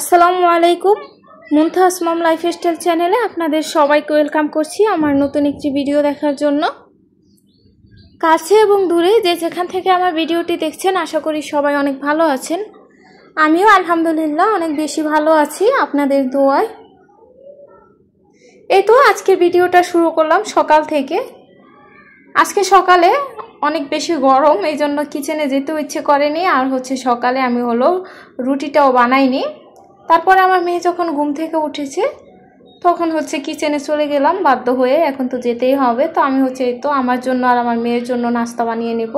আসসালামু আলাইকুম। মুনতাহাস মম লাইফস্টাইল চ্যানেলে আপনাদের সবাইকে ওয়েলকাম করছি আমার নতুন একটি ভিডিও দেখার জন্য। কাছে এবং দূরে যে যেখান থেকে আমার ভিডিওটি দেখছেন আশা করি সবাই অনেক ভালো আছেন। আমিও আলহামদুলিল্লাহ অনেক বেশি ভালো আছি আপনাদের দোয়ায়। এই তো আজকের ভিডিওটা শুরু করলাম সকাল থেকে। আজকে সকালে অনেক বেশি গরম, এই জন্য কিচেনে যেতেও ইচ্ছে করেনি, আর সকালে আমি রুটিটাও বানাইনি। তারপরে আমার মেয়ে যখন ঘুম থেকে উঠেছে তখন কিচেনে চলে গেলাম বাধ্য হয়ে, এখন তো যেতেই হবে। তো আমি এই তো আমার জন্য আর আমার মেয়ের জন্য নাস্তা বানিয়ে নেব।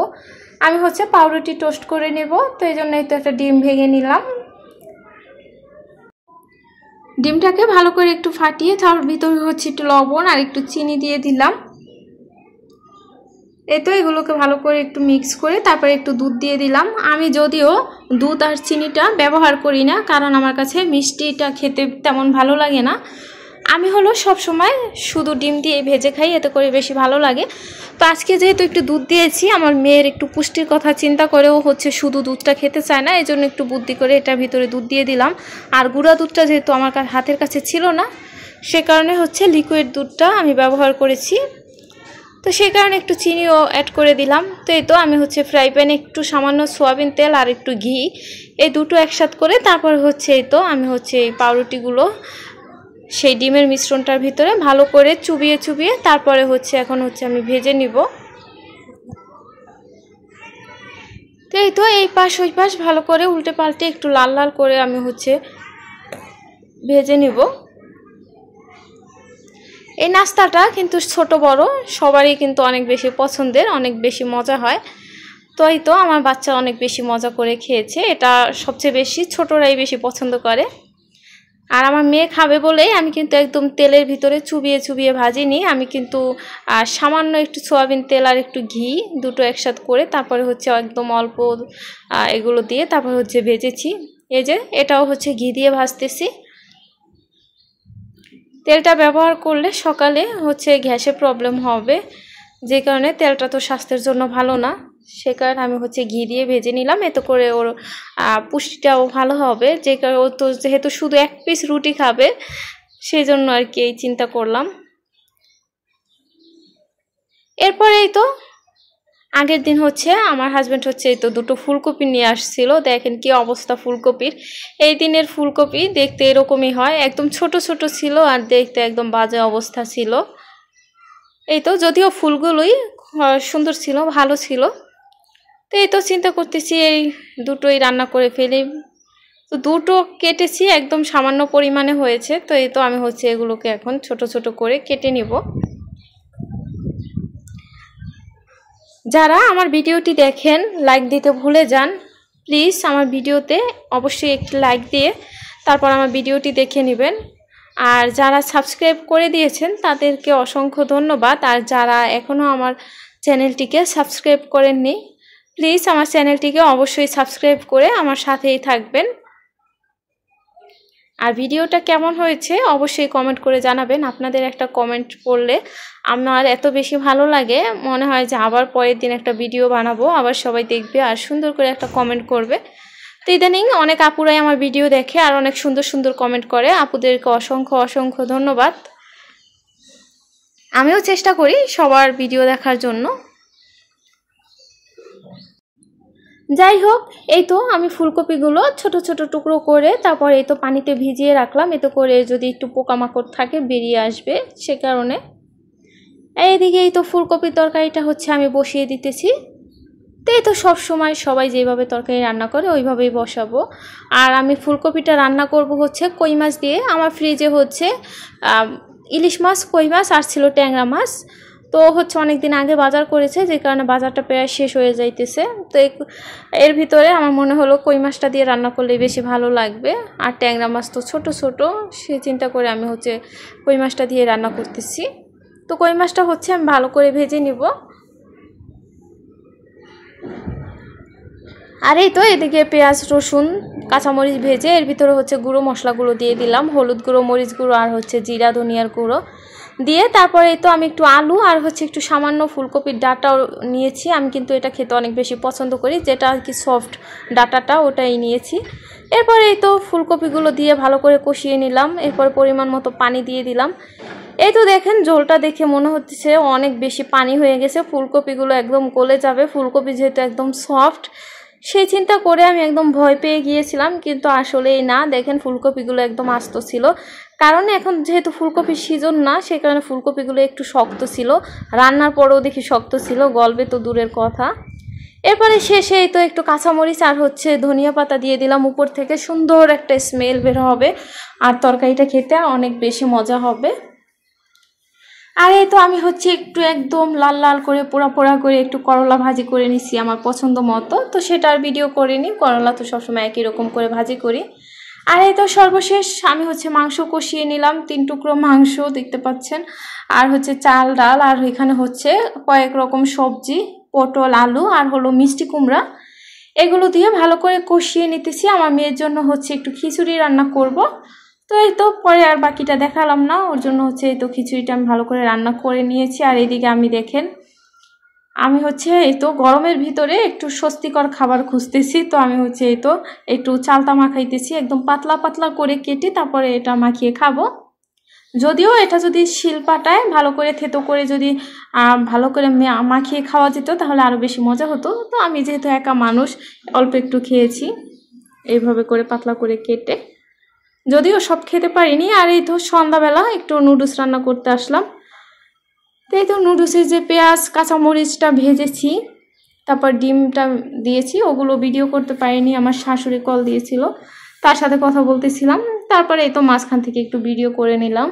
আমি পাউরুটি টোস্ট করে নেব, তো এই জন্য তো একটা ডিম ভেঙে নিলাম। ডিমটাকে ভালো করে একটু ফাটিয়ে তার ভিতরে একটু লবণ আর একটু চিনি দিয়ে দিলাম। এই তো এগুলোকে ভালো করে একটু মিক্স করে তারপরে একটু দুধ দিয়ে দিলাম। আমি যদিও দুধ আর চিনিটা ব্যবহার করি না, কারণ আমার কাছে মিষ্টিটা খেতে তেমন ভালো লাগে না। আমি সব সময় শুধু ডিম দিয়ে ভেজে খাই, এতে করে বেশি ভালো লাগে। তো আজকে যেহেতু একটু দুধ দিয়েছি, আমার মেয়ের একটু পুষ্টির কথা চিন্তা করেও শুধু দুধটা খেতে চায় না, এই জন্য একটু বুদ্ধি করে এটার ভিতরে দুধ দিয়ে দিলাম। আর গুঁড়া দুধটা যেহেতু আমার হাতের কাছে ছিল না, সে কারণে লিকুইড দুধটা আমি ব্যবহার করেছি। তো সেই কারণে একটু চিনিও অ্যাড করে দিলাম। তো এই তো আমি ফ্রাই প্যানে একটু সামান্য সয়াবিন তেল আর একটু ঘি, এই দুটো একসাথে করে তারপর এই তো আমি এই পাউরুটিগুলো সেই ডিমের মিশ্রণটার ভিতরে ভালো করে চুবিয়ে চুবিয়ে তারপরে এখন আমি ভেজে নিব। তো এই তো এই পাশ ওই পাশ ভালো করে উল্টে পাল্টে একটু লাল লাল করে আমি ভেজে নিব। এই নাস্তাটা কিন্তু ছোট বড় সবারই কিন্তু অনেক বেশি পছন্দের, অনেক বেশি মজা হয়। তো এই তো আমার বাচ্চা অনেক বেশি মজা করে খেয়েছে, এটা সবচেয়ে বেশি ছোটরাই বেশি পছন্দ করে। আর আমার মেয়ে খাবে বলেই আমি কিন্তু একদম তেলের ভিতরে চুবিয়ে চুবিয়ে ভাজিনি, আমি কিন্তু সামান্য একটু সয়াবিন তেল আর একটু ঘি দুটো একসাথে করে তারপরে একদম অল্প এগুলো দিয়ে তারপর ভেজেছি। এই যে এটাও ঘি দিয়ে ভাজতেছি। তেলটা ব্যবহার করলে সকালে গ্যাসে প্রবলেম হবে, যে কারণে তেলটা তো স্বাস্থ্যের জন্য ভালো না, সে কারণে আমি ঘি দিয়ে ভেজে নিলাম। এতে করে ওর পুষ্টিটাও ভালো হবে, যে কারণে ও তো যেহেতু শুধু এক পিস রুটি খাবে সেই জন্য আর কি এই চিন্তা করলাম। এরপরেই তো আগের দিন আমার হাজব্যান্ড এই তো দুটো ফুলকপি নিয়ে আসছিল। দেখেন কি অবস্থা ফুলকপির। এই দিনের ফুলকপি দেখতে এরকমই হয়, একদম ছোট ছোট ছিল আর দেখতে একদম বাজে অবস্থা ছিল। এই তো যদিও ফুলগুলোই সুন্দর ছিল, ভালো ছিল। তো এই তো চিন্তা করতেছি এই দুটোই রান্না করে ফেলি। তো দুটো কেটেছি, একদম সামান্য পরিমাণে হয়েছে। তো এই তো আমি এগুলোকে এখন ছোট ছোট করে কেটে নিব। যারা আমার ভিডিওটি দেখেন লাইক দিতে ভুলে যান, প্লিজ আমার ভিডিওতে অবশ্যই একটি লাইক দিয়ে তারপর আমার ভিডিওটি দেখে নেবেন। আর যারা সাবস্ক্রাইব করে দিয়েছেন তাদেরকে অসংখ্য ধন্যবাদ। আর যারা এখনও আমার চ্যানেলটিকে সাবস্ক্রাইব করেননি, প্লিজ আমার চ্যানেলটিকে অবশ্যই সাবস্ক্রাইব করে আমার সাথেই থাকবেন। আর ভিডিওটা কেমন হয়েছে অবশ্যই কমেন্ট করে জানাবেন। আপনাদের একটা কমেন্ট পড়লে আমার এত বেশি ভালো লাগে, মনে হয় যে আবার পরের দিন একটা ভিডিও বানাবো, আবার সবাই দেখবে আর সুন্দর করে একটা কমেন্ট করবে। তো ইদানিং অনেক আপুরাই আমার ভিডিও দেখে আর অনেক সুন্দর সুন্দর কমেন্ট করে, আপুদেরকে অসংখ্য অসংখ্য ধন্যবাদ। আমিও চেষ্টা করি সবার ভিডিও দেখার জন্য। যাই হোক, এই তো আমি ফুলকপিগুলো ছোট ছোট টুকরো করে তারপর এই তো পানিতে ভিজিয়ে রাখলাম, এতে করে যদি একটু পোকামাকড় থাকে বেরিয়ে আসবে, সে কারণে। এইদিকে এই তো ফুলকপির তরকারিটা আমি বসিয়ে দিতেছি। তো এই তো সবসময় সবাই যেভাবে তরকারি রান্না করে ওইভাবেই বসাবো। আর আমি ফুলকপিটা রান্না করব কই মাছ দিয়ে। আমার ফ্রিজে ইলিশ মাছ, কই মাছ আর ছিল ট্যাংরা মাছ। তো অনেক দিন আগে বাজার করেছে, যে কারণে বাজারটা প্রায় শেষ হয়ে যাইতেছে। তো এর ভিতরে আমার মনে হলো কই মাছটা দিয়ে রান্না করলে বেশি ভালো লাগবে। আর ট্যাংরা মাছ তো ছোট ছোট, সে চিন্তা করে আমি কই মাছটা দিয়ে রান্না করতেছি। তো কই মাছটা আমি ভালো করে ভেজে নিব। আর এই তো এদিকে পেঁয়াজ রসুন কাঁচামরিচ ভেজে এর ভিতরে গুঁড়ো মশলাগুলো দিয়ে দিলাম, হলুদ গুঁড়ো, মরিচ গুঁড়ো আর জিরা ধনিয়ার গুঁড়ো। দিয়ে তারপরে তো আমি একটু আলু আর হচ্ছে একটু সামান্য ফুলকপির ডাঁটাও নিয়েছি। আমি কিন্তু এটা খেতে অনেক বেশি পছন্দ করি, যেটা আর কি সফট ডাঁটাটা ওটাই নিয়েছি। এরপরে এই তো ফুলকপিগুলো দিয়ে ভালো করে কষিয়ে নিলাম। এরপর পরিমাণ মতো পানি দিয়ে দিলাম। এই তো দেখেন ঝোলটা দেখে মনে হচ্ছে অনেক বেশি পানি হয়ে গেছে, ফুলকপিগুলো একদম গলে যাবে, ফুলকপি যেহেতু একদম সফট, সেই চিন্তা করে আমি একদম ভয় পেয়ে গিয়েছিলাম। কিন্তু আসলেই না, দেখেন ফুলকপিগুলো একদম আস্ত ছিল, কারণ এখন যেহেতু ফুলকপির সিজন না, সেই কারণে ফুলকপিগুলো একটু শক্ত ছিল। রান্নার পরেও দেখি শক্ত ছিল, গলবে তো দূরের কথা। এরপরে শেষেই তো একটু কাঁচামরিচ আর হচ্ছে ধনিয়া পাতা দিয়ে দিলাম উপর থেকে, সুন্দর একটা স্মেল বের হবে আর তরকারিটা খেতে অনেক বেশি মজা হবে। আর এই তো আমি হচ্ছে একটু একদম লাল লাল করে পোড়া পোড়া করে একটু করলা ভাজি করে নিছি আমার পছন্দ মতো, তো সেটার ভিডিও করে নিই। করলা তো সবসময় একই রকম করে ভাজি করি। আর এই তো সর্বশেষ আমি হচ্ছে মাংস কষিয়ে নিলাম, 3 টুকরো মাংস দেখতে পাচ্ছেন, আর হচ্ছে চাল ডাল, আর এখানে হচ্ছে কয়েক রকম সবজি, পটল আলু আর হলো মিষ্টি কুমড়া, এগুলো দিয়ে ভালো করে কষিয়ে নিতেছি। আমার মেয়ের জন্য হচ্ছে একটু খিচুড়ি রান্না করব, তো এই তো পরে আর বাকিটা দেখালাম না, ওর জন্য হচ্ছে এই তো খিচুড়িটা আমি ভালো করে রান্না করে নিয়েছি। আর এদিকে আমি দেখেন আমি হচ্ছে এই তো গরমের ভিতরে একটু স্বস্তিকর খাবার খুঁজতেছি, তো আমি হচ্ছে এই তো একটু চালতা মাখাইতেছি, একদম পাতলা পাতলা করে কেটে তারপরে এটা মাখিয়ে খাবো। যদিও এটা যদি শিলপাটায় ভালো করে থেতো করে যদি ভালো করে মাখিয়ে খাওয়া যেত তাহলে আরও বেশি মজা হতো। তো আমি যেহেতু একা মানুষ, অল্প একটু খেয়েছি এইভাবে করে পাতলা করে কেটে, যদিও সব খেতে পারিনি। আর এই তো সন্ধ্যাবেলা একটু নুডলস রান্না করতে আসলাম। এই তো নুডলসের যে পেঁয়াজ কাঁচামরিচটা ভেজেছি, তারপর ডিমটা দিয়েছি, ওগুলো ভিডিও করতে পারিনি, আমার শাশুড়ি কল দিয়েছিল, তার সাথে কথা বলতেছিলাম। তারপরে এই তো মাঝখান থেকে একটু ভিডিও করে নিলাম।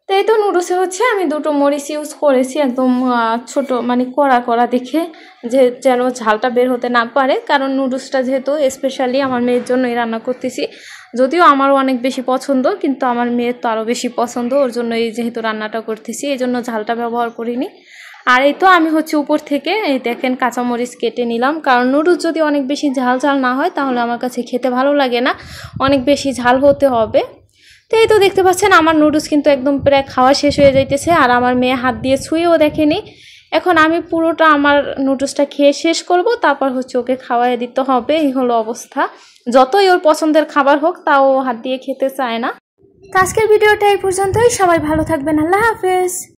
তো এই তো নুডলসে হচ্ছে আমি 2টো মরিচ ইউজ করেছি, একদম ছোট মানে কড়া কড়া দেখে, যে যেন ঝালটা বের হতে না পারে, কারণ নুডলসটা যেহেতু স্পেশালি আমার মেয়ের জন্যই রান্না করতেছি। যদিও আমারও অনেক বেশি পছন্দ, কিন্তু আমার মেয়ের তো আরও বেশি পছন্দ, ওর জন্য এই যেহেতু রান্নাটা করতেছি এই জন্য ঝালটা ব্যবহার করিনি। আর এই তো আমি হচ্ছে উপর থেকে এই দেখেন কাঁচামরিচ কেটে নিলাম, কারণ নুডলস যদি অনেক বেশি ঝাল ঝাল না হয় তাহলে আমার কাছে খেতে ভালো লাগে না, অনেক বেশি ঝাল হতে হবে। তো এই তো দেখতে পাচ্ছেন আমার নুডলস কিন্তু একদম প্রায় খাওয়া শেষ হয়ে যাইতেছে, আর আমার মেয়ে হাত দিয়ে ছুঁয়েও দেখেনি। এখন আমি পুরোটা আমার নুডলসটা খেয়ে শেষ করব, তারপর হচ্ছে ওকে খাওয়াই দিতে হবে। এই হলো অবস্থা, যতই ওর পছন্দের খাবার হোক তাও হাত দিয়ে খেতে চায় না। তো আজকের ভিডিওটা এই পর্যন্তই, সবাই ভালো থাকবেন, আল্লাহ হাফেজ।